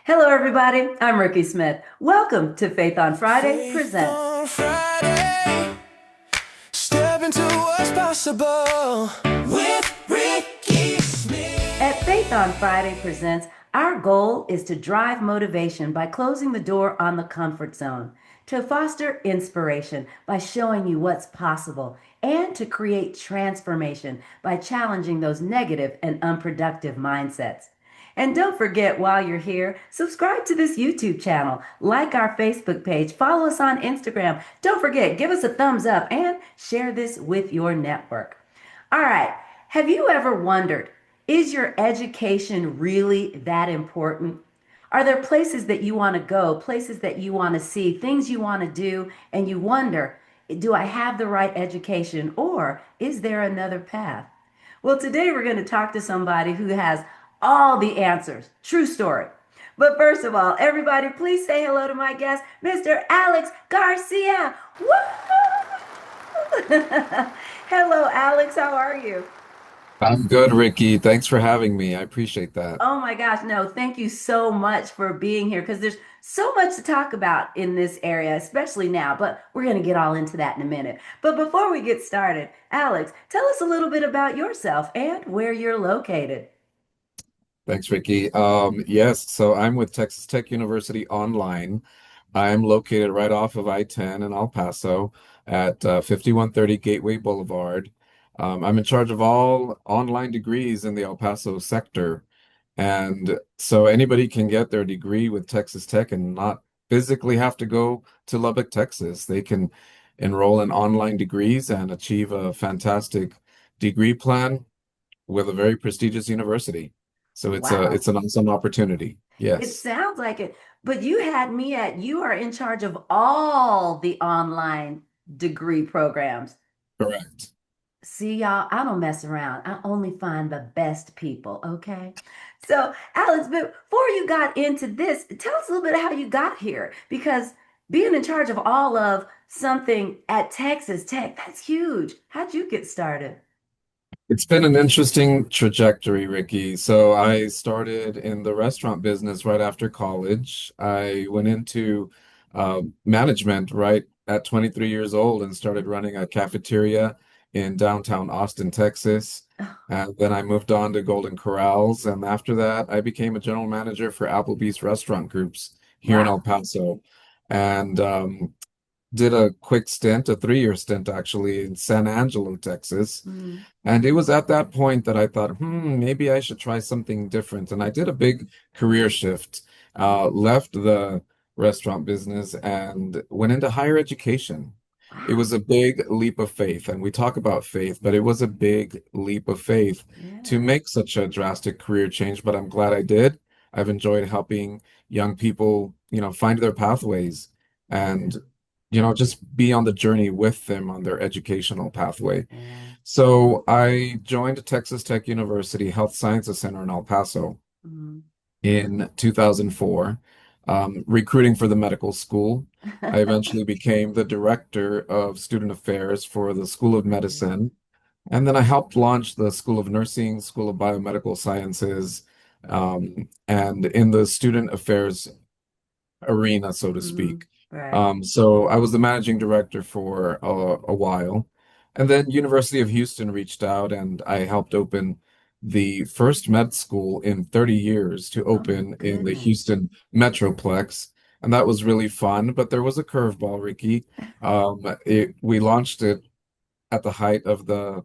Hello, everybody. I'm Rikki Smith. Welcome to Faith on Friday Faith Presents. on Friday, step into what's possible with Rikki At Faith on Smith. Friday Presents, our goal is to drive motivation by closing the door on the comfort zone, to foster inspiration by showing you what's possible, and to create transformation by challenging those negative and unproductive mindsets. And don't forget, while you're here, subscribe to this YouTube channel, like our Facebook page, follow us on Instagram. Don't forget, give us a thumbs up and share this with your network. All right, have you ever wondered, is your education really that important? Are there places that you want to go, places that you want to see, things you want to do, and you wonder, do I have the right education or is there another path? Well, today we're going to talk to somebody who has all the answers. True story. But first of all, everybody, please say hello to my guest, Mr. Alex Garcia. Woo! Hello, Alex. How are you? I'm good, Ricky. Thanks for having me. I appreciate that. Oh my gosh, no, thank you so much for being here because there's so much to talk about in this area, especially now, but we're going to get all into that in a minute. But before we get started, Alex, tell us a little bit about yourself and where you're located. Thanks, Ricky. Yes, so I'm with Texas Tech University Online. I'm located right off of I-10 in El Paso at 5130 Gateway Boulevard. I'm in charge of all online degrees in the El Paso sector. And so anybody can get their degree with Texas Tech and not physically have to go to Lubbock, Texas. They can enroll in online degrees and achieve a fantastic degree plan with a very prestigious university. So it's Wow, an awesome opportunity. it Yes, sounds like it, but you had me at you are in charge of all the online degree programs. correct. See, y'all, I don't mess around. I only find the best people, okay? So, Alex, before you got into this, tell us a little bit of how you got here because being in charge of all of something at Texas Tech, that's huge. How'd you get started? It's been an interesting trajectory, Ricky. So I started in the restaurant business right after college. I went into management right at 23 years old and started running a cafeteria in downtown Austin, Texas. And then I moved on to Golden Corrals. And after that, I became a general manager for Applebee's restaurant groups here in Wow. El Paso. And did a quick stint, a 3-year stint actually, in San Angelo, Texas. Mm. And it was at that point that I thought, maybe I should try something different. And I did a big career shift, left the restaurant business and went into higher education. It Wow. was a big leap of faith. And we talk about faith, but it was a big leap of faith to Yeah. make such a drastic career change. But I'm glad I did. I've enjoyed helping young people, find their pathways and, just be on the journey with them on their educational pathway. Yeah. So I joined Texas Tech University Health Sciences Center in El Paso Mm. in 2004, recruiting for the medical school. I eventually became the director of student affairs for the School of Okay. Medicine. And then I helped launch the School of Nursing, School of Biomedical Sciences, and in the student affairs arena, so to Mm. speak. Right. So I was the managing director for a while. And then University of Houston reached out and I helped open the first med school in 30 years to Oh my open in the goodness. Houston Metroplex. And that was really fun, but there was a curveball, Ricky. We launched it at the height of the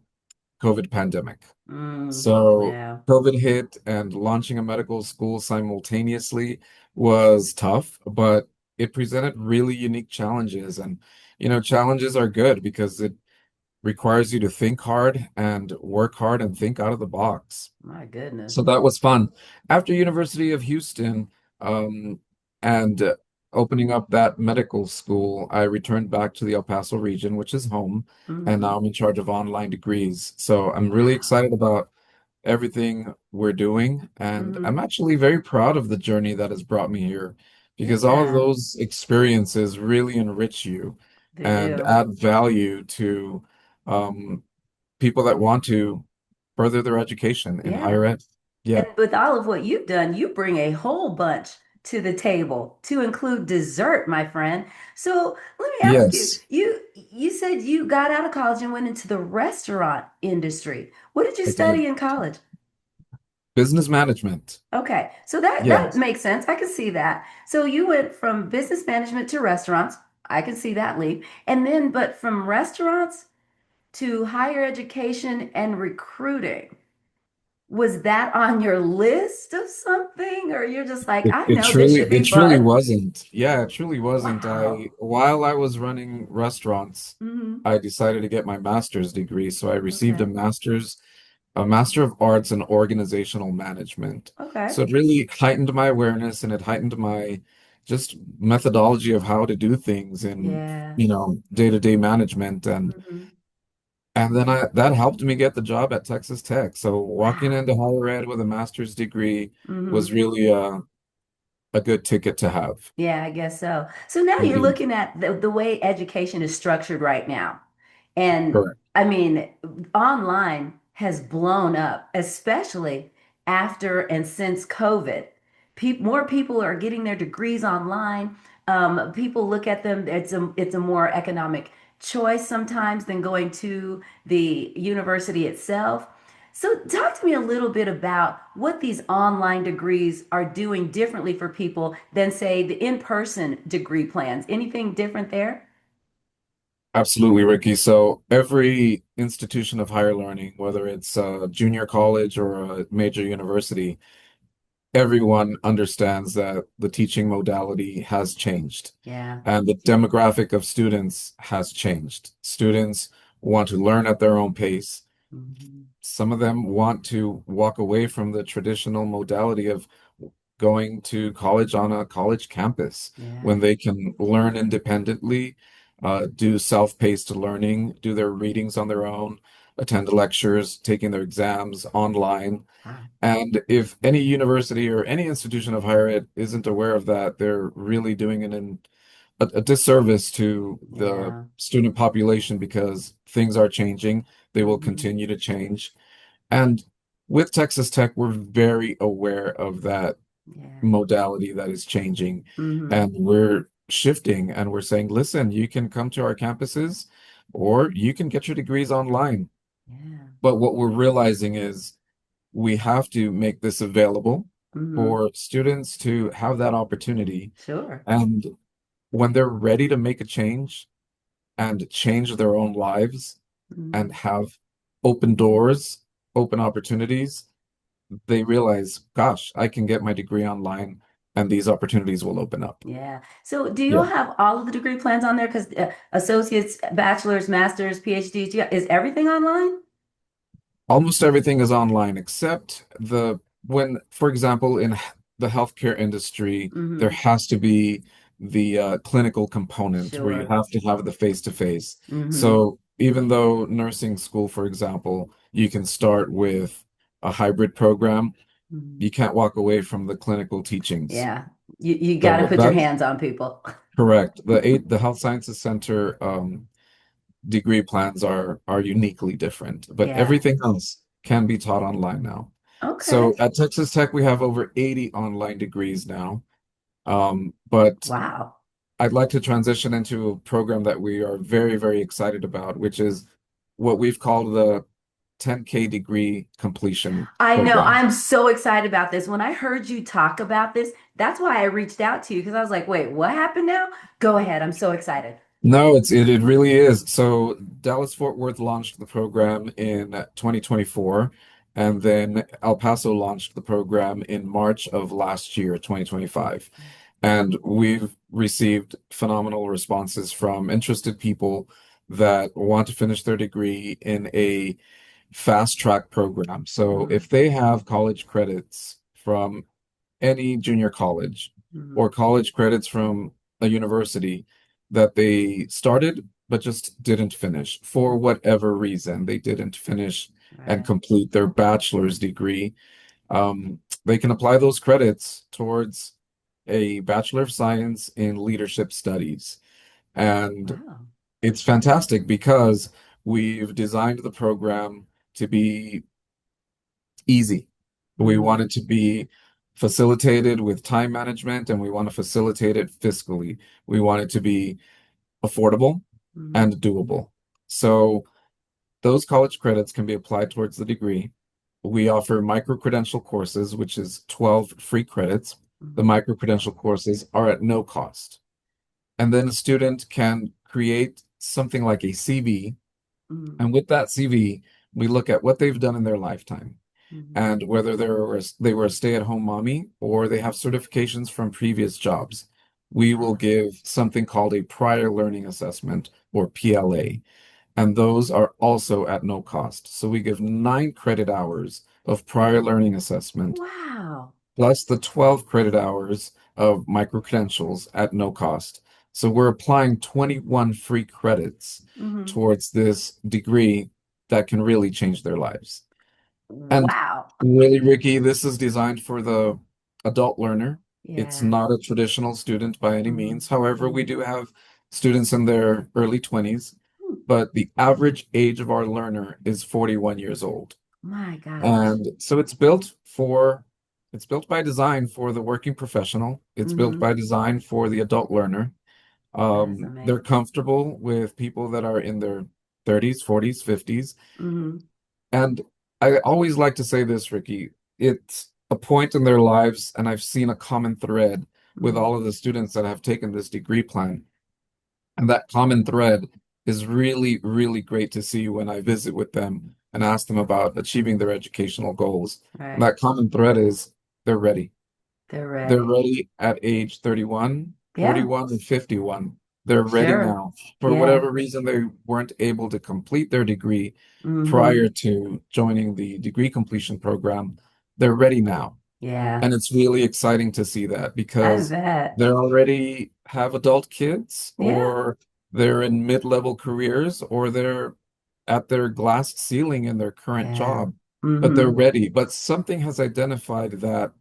COVID pandemic. Mm. So Yeah. COVID hit and launching a medical school simultaneously was tough, but it presented really unique challenges. And, challenges are good because it requires you to think hard and work hard and think out of the box. My goodness. So that was fun. After University of Houston, and opening up that medical school, I returned back to the El Paso region, which is home, and Mm. now I'm in charge of online degrees. So I'm really Wow. excited about everything we're doing, and I'm Mm. actually very proud of the journey that has brought me here because all of Yeah, those experiences really enrich you they and do. add value to um, people that want to further their education in Yeah. higher ed. And Yeah. with all of what you've done, you bring a whole bunch to the table, to include dessert, my friend. So let me ask you, Yes, you said you got out of college and went into the restaurant industry. What did you I did. study in college? Business management. Okay, so that Yes. makes sense. I can see that. So you went from business management to restaurants. I can see that leap. And then, but from restaurants to higher education and recruiting. Was that on your list of something, or you're just like, I know this should be It truly fun? wasn't. Yeah, it truly wasn't. Wow. While I was running restaurants, Hmm. I decided to get my master's degree. So I received Okay. a Master of Arts in Organizational Management. Okay. So it really heightened my awareness and it heightened my just methodology of how to do things in, Yeah. day-to-day management. Hmm. And then that helped me get the job at Texas Tech. So walking Wow. into higher ed with a master's degree was Hmm. really a good ticket to have. Yeah, I guess so. So now you're Indeed. looking at the way education is structured right now. And Correct. I mean, online has blown up, especially after and since COVID. More people are getting their degrees online. People look at them, it's a more economic choice sometimes than going to the university itself. So, talk to me a little bit about what these online degrees are doing differently for people than, say, the in-person degree plans. Anything different there? Absolutely, Ricky. So every institution of higher learning, whether it's a junior college or a major university, everyone understands that the teaching modality has changed Yeah. and the demographic of students has changed. Students want to learn at their own pace. Mhm. Some of them want to walk away from the traditional modality of going to college on a college campus Yeah. when they can learn independently, do self-paced learning, do their readings on their own, attend lectures, taking their exams online. Wow. And if any university or any institution of higher ed isn't aware of that, they're really doing a disservice to the Yeah. student population because things are changing. They will Hmm. continue to change. And with Texas Tech, we're very aware of that Yeah. modality that is changing. Hmm. And we're shifting and we're saying, listen, you can come to our campuses or you can get your degrees online. Yeah. But what we're realizing is we have to make this available Hmm. for students to have that opportunity. Sure. And when they're ready to make a change and change their own lives and Hmm. have open doors, open opportunities, they realize, gosh, I can get my degree online and these opportunities will open up. Yeah. So, do you Yeah. have all of the degree plans on there? Because associates, bachelor's, master's, PhDs, is everything online? Almost everything is online except for example, in the healthcare industry, there Hmm. has to be the clinical component where you Sure. have to have the face-to-face. Hmm. So even though nursing school, for example, you can start with a hybrid program, Hmm. you can't walk away from the clinical teachings. Yeah. You got to So put your that's hands on people. correct. The Health Sciences Center degree plans are uniquely different, but Yeah. everything else can be taught online now. Okay. So at Texas Tech, we have over 80 online degrees now. But Wow. I'd like to transition into a program that we are very, very excited about, which is what we've called the 10K degree completion I know. program. I'm so excited about this. When I heard you talk about this, that's why I reached out to you because I was like, wait, what happened now? Go ahead. I'm so excited. No, it really is. So Dallas Fort Worth launched the program in 2024, and then El Paso launched the program in March of last year, 2025. And we've received phenomenal responses from interested people that want to finish their degree in a fast track program. So Hmm. if they have college credits from any junior college Hmm. or college credits from a university that they started but just didn't finish for whatever reason. They didn't finish and Right. complete their bachelor's degree. They can apply those credits towards a Bachelor of Science in Leadership Studies. And Wow. it's fantastic because we've designed the program to be easy. We Hmm. want it to be facilitate it with time management, and we want to facilitate it fiscally. We want it to be affordable Mhm. and doable. So those college credits can be applied towards the degree. We offer micro-credential courses, which is 12 free credits. The Mhm. micro-credential courses are at no cost. And then a student can create something like a CV. Mhm. And with that CV, we look at what they've done in their lifetime Mhm. and whether they were a stay-at-home mommy or they have certifications from previous jobs. We will Ah, give something called a prior learning assessment or PLA, and those are also at no cost. So we give 9 credit hours of prior learning assessment wow. plus the 12 credit hours of micro-credentials at no cost. So we're applying 21 free credits Mhm. towards this degree that can really change their lives. And Wow. really, Ricky, this is designed for the adult learner. It's Yeah. not a traditional student by any Mhm. means. However, we Mhm. do have students in their early 20s, Hmm. but the average age of our learner is 41 years old. My gosh. And so it's built by design for the working professional. It's built Mhm. by design for the adult learner. That is They're amazing. comfortable with people that are in their 30s, 40s, 50s. Mhm. And I always like to say this, Ricky, it's a point in their lives, and I've seen a common thread with Mhm. all of the students that have taken this degree plan. And that common thread is really, really great to see when I visit with them and ask them about achieving their educational goals. And Right. that common thread is they're ready. They're They're ready. ready at age 31, Yeah. 41, and 51. They're ready Sure. now. For Yeah. whatever reason, they weren't able to complete their degree Mhm. prior to joining the degree completion program. They're ready now. Yeah. And it's really exciting to see that I because bet. they already have adult kids, Yeah. or they're in mid-level careers, or they're at their glass ceiling in their current Yeah. job, but they're Mhm. ready. But something has identified that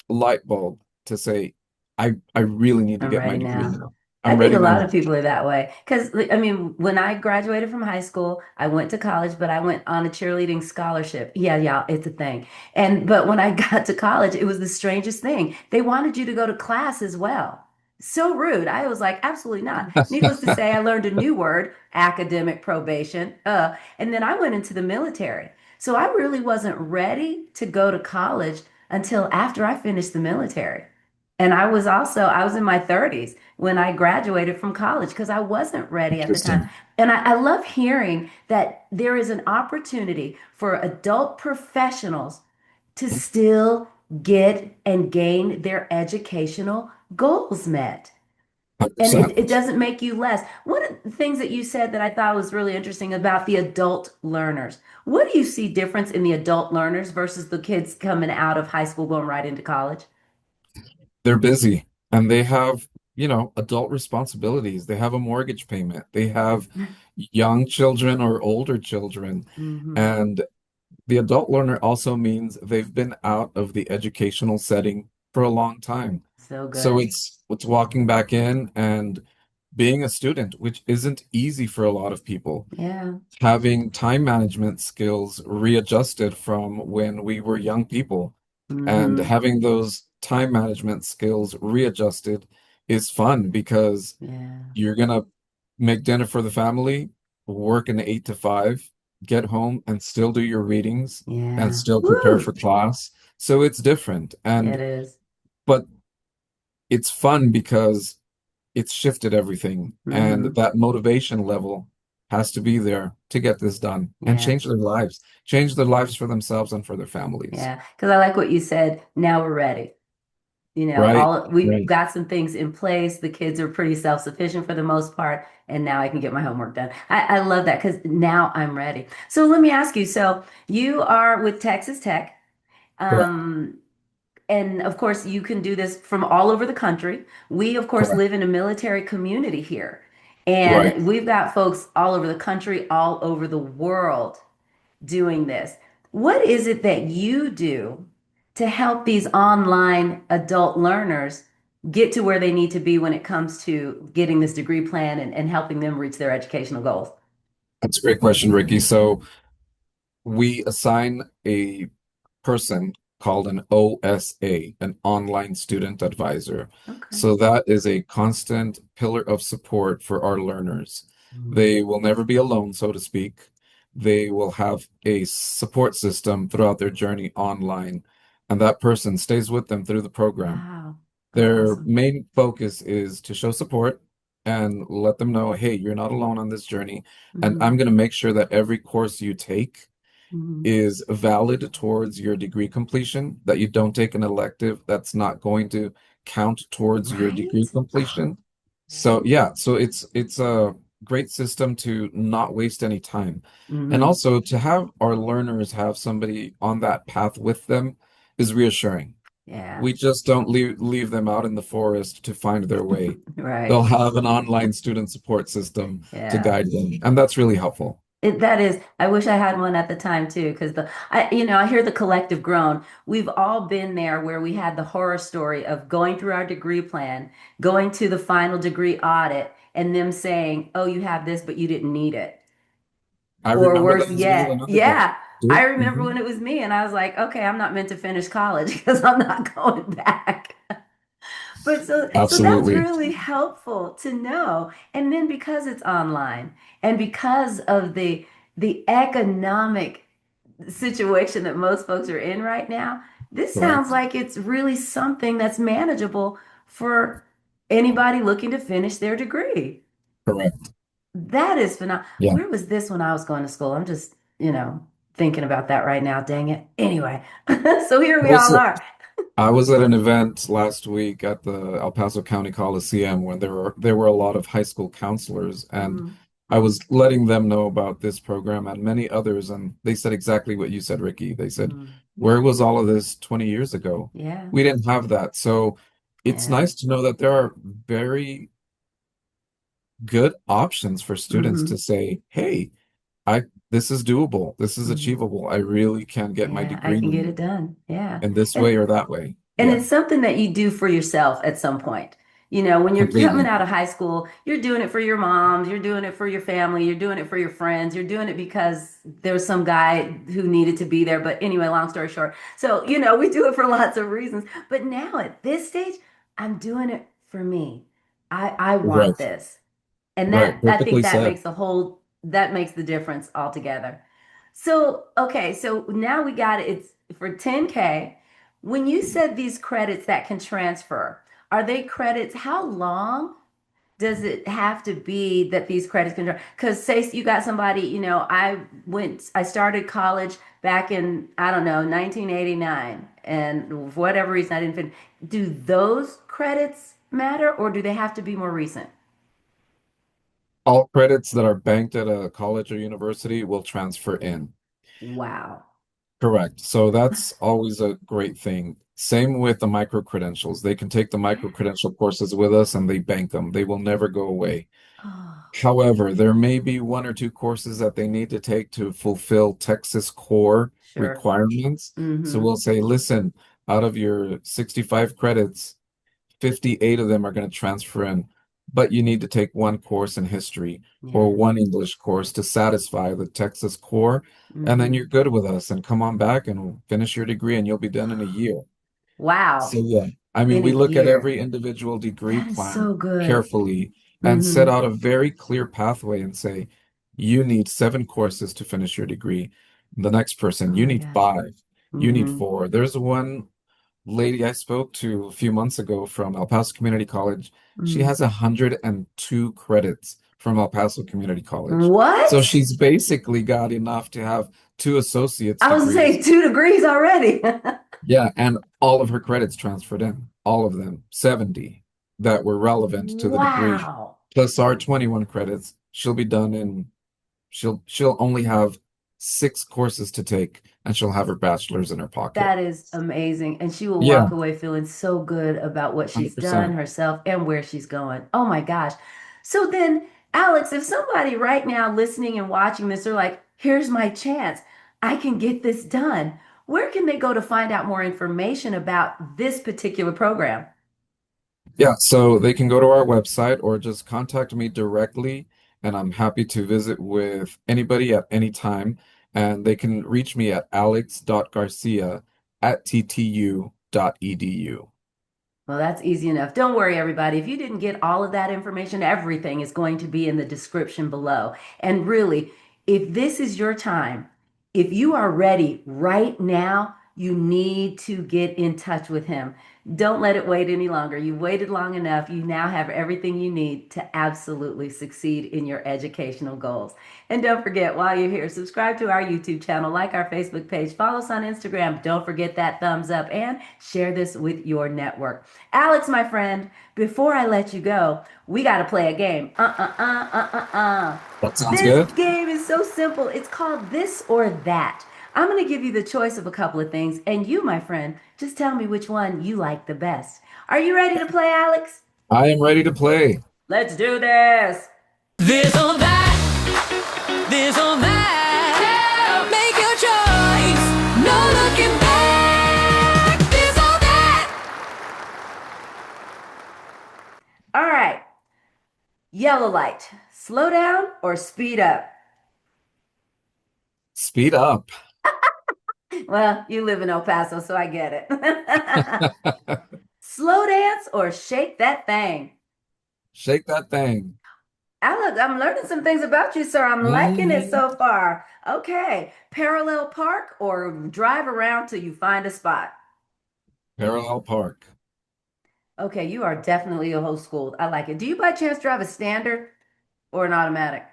light bulb to say, I really need to I'm get my ready degree now. now. I I'm think ready a lot now. of people are that way. Because, I mean, when I graduated from high school, I went to college, but I went on a cheerleading scholarship. Yeah, yeah, it's a thing. But when I got to college, it was the strangest thing. They wanted you to go to class as well. So rude. I was like, absolutely not. Needless to say, I learned a new word, academic probation. And then I went into the military. So I really wasn't ready to go to college until after I finished the military. And I was in my 30s when I graduated from college because I wasn't ready at the time. Interesting. And I love hearing that there is an opportunity for adult professionals to still get and gain their educational goals met. And 100%. it doesn't make you less. One of the things that you said that I thought was really interesting about the adult learners. What do you see difference in the adult learners versus the kids coming out of high school going right into college? They're busy and they have, adult responsibilities. They have a mortgage payment. They have young children or older children. Hmm. And the adult learner also means they've been out of the educational setting for a long time. So So good. it's walking back in and being a student, which isn't easy for a lot of people. Yeah. Having time management skills readjusted from when we were young people, and Hmm. having those time management skills readjusted is fun because Yeah. you're gonna make dinner for the family, work an 8 to 5, get home and still do your readings and Yeah. still prepare Woo! for class. So it's different. It And is. but it's fun because it's shifted everything. And Hmm. that motivation level has to be there to get this done and Yeah. change their lives for themselves and for their families. Yeah. Because I like what you said. Now we're ready. Right? We've Right. got some things in place. The kids are pretty self-sufficient for the most part, and now I can get my homework done. I love that because now I'm ready. So let me ask you. So you are with Texas Tech. Correct. Um, and of course, you can do this from all over the country. We, of course, Correct. live in a military community here, Right. and we've got folks all over the country, all over the world doing this. What is it that you do to help these online adult learners get to where they need to be when it comes to getting this degree plan and helping them reach their educational goals? That's a great question, Ricky. So we assign a person called an OSA, an online student advisor. Okay. So that is a constant pillar of support for our learners. Mm. They will never be alone, so to speak. They will have a support system throughout their journey online, and that person stays with them through the program. Wow. That's Their awesome. main focus is to show support and let them know, hey, you're not alone on this journey. And Hmm. I'm going to make sure that every course you take Hmm. is valid towards your degree completion, that you don't take an elective that's not going to count towards your degree Right? completion. So yeah, so it's a great system to not waste any time. And Hmm. also to have our learners have somebody on that path with them is reassuring. Yeah. We just don't leave them out in the forest to find their way. They'll Right. have an online student support system to Yeah. guide them, and that's really helpful. That is, I wish I had one at the time too, because I hear the collective groan. We've all been there where we had the horror story of going through our degree plan, going to the final degree audit, and them saying, "Oh, you have this, but you didn't need it." I Or remember worse that as well yet, in undergrad. yeah, I remember Mhm. when it was me, and I was like, "Okay, I'm not meant to finish college because I'm not going back." But so that's Absolutely. really helpful to know. And then because it's online and because of the economic situation that most folks are in right now, this sounds Correct. like it's really something that's manageable for anybody looking to finish their degree. Correct. That is phenomenal. Yeah. Where was this when I was going to school? I'm just, thinking about that right now. Dang it. Anyway, so here I we was all are. I was at an event last week at the El Paso County Coliseum when there were a lot of high school counselors, and Mm, I was letting them know about this program and many others, and they said exactly what you said, Ricky. They said, mm. "Where was all of this 20 years ago? Yeah, We didn't have that." So it's yeah. nice to know that there are very good options for students Hmm. to say, "Hey, I this is doable. This is Hmm. achievable. I really can get my Yeah, I degree can get it done. Yeah. in this way And or that way." and Yeah, it's something that you do for yourself at some point. When you're coming completely. out of high school, you're doing it for your moms, you're doing it for your family, you're doing it for your friends, you're doing it because there was some guy who needed to be there. But anyway, long story short. So, we do it for lots of reasons. But now at this stage, I'm doing it for me. I want Right. this. And Right. I think Perfectly said. that makes the difference altogether. So, okay, so now we got it. It's for 10K. When you said these credits that can transfer, are they credits? How long does it have to be that these credits can? Because say you got somebody, I started college back in, I don't know, 1989, and for whatever reason I didn't finish. Do those credits matter, or do they have to be more recent? All credits that are banked at a college or university will transfer in. Wow. Correct. So that's always a great thing. Same with the micro credentials. They can take the micro credential courses with us and they bank them. They will never go away. Oh, However, there may be one or two courses that they need to take to fulfill Texas core sure. requirements. So Mm-hmm. we'll say, listen, out of your 65 credits, 58 of them are going to transfer in, but you need to take one course in history Yeah. or one English course to satisfy the Texas core. And then Mm-hmm. you're good with us and come on back and finish your degree and you'll be done in a year. So Wow. yeah, I mean, In a we look at year. every individual degree That is plan so good. carefully and set Mm-hmm. out a very clear pathway and say, you need 7 courses to finish your degree. The next Oh person, you my need gosh. 5. You need Mm-hmm. 4. There's one lady I spoke to a few months ago from El Paso Community College. She Mm. has 102 credits from El Paso Community College. So What? she's basically got enough to have 2 associate's I was degrees. saying 2 degrees already. Yeah, and all of her credits transferred in, all of them, 70 that were relevant to the degree, Wow. plus our 21 credits. She'll be done in she'll only have 6 courses to take and she'll have her bachelor's in her pocket. That is amazing. And she will Yeah, walk away feeling so good about what she's done 100%. herself and where she's going. Oh my gosh. So then, Alex, if somebody right now listening and watching this are like, here's my chance, I can get this done. Where can they go to find out more information about this particular program? Yeah, so they can go to our website or just contact me directly, and I'm happy to visit with anybody at any time. And they can reach me at alex.garcia at ttu.edu. Well, that's easy enough. Don't worry, everybody. If you didn't get all of that information, everything is going to be in the description below. And really, if this is your time, if you are ready right now, you need to get in touch with him. Don't let it wait any longer. You waited long enough. You now have everything you need to absolutely succeed in your educational goals. And don't forget, while you're here, subscribe to our YouTube channel, like our Facebook page, follow us on Instagram. Don't forget that thumbs up and share this with your network. Alex, my friend, before I let you go, we got to play a game. That sounds This good. game is so simple. It's called This or That. I'm going to give you the choice of a couple of things, and you, my friend, just tell me which one you like the best. Are you ready to play, Alex? I am ready to play. Let's do this. This or that, this or that. Make your choice, no looking back. This or that. All right. Yellow light. Slow down or speed up? Speed up. Well, you live in El Paso, so I get it. Slow dance or shake that thing? Shake that thing. Alex, I'm learning some things about you, sir. I'm liking it Mhm. so far. Okay. Parallel park or drive around till you find a spot? Parallel park. Okay, you are definitely a whole school. I like it. Do you by chance drive a standard or an automatic?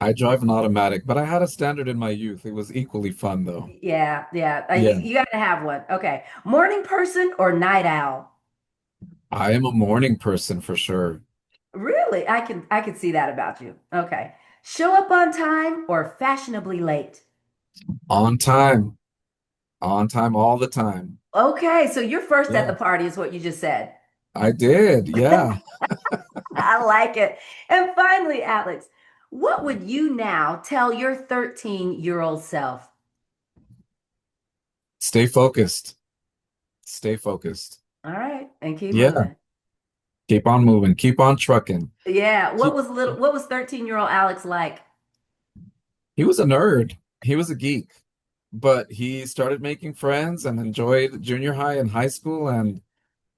I drive an automatic, but I had a standard in my youth. It was equally fun though. Yeah, yeah. You, Yeah. you got to have one. Okay. Morning person or night owl? I am a morning person for sure. Really? I can see that about you. Okay. Show up on time or fashionably late? On time. On time all the time. Okay, so you're first at the Yeah. party is what you just said. I did. Yeah. I like it. And finally, Alex, what would you now tell your 13-year-old self? Stay focused. Stay focused. All right, and keep Yeah. moving. Keep on moving. Keep on trucking. Yeah, Keep what was 13-year-old Alex like? He was a nerd. He was a geek, but he started making friends and enjoyed junior high and high school, and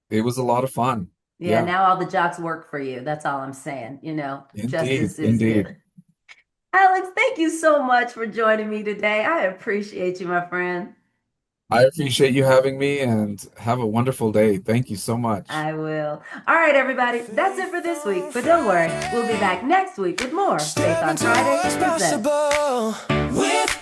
it was a lot of fun. Yeah, Yeah, now all the jocks work for you. That's all I'm saying. indeed, Justice is indeed. good. Alex, thank you so much for joining me today. I appreciate you, my friend. I appreciate you having me and have a wonderful day. Thank you so much. I will. All right, everybody, that's it for this week. But don't worry, we'll be back next week with more Faith Step on into Friday what's presents. possible with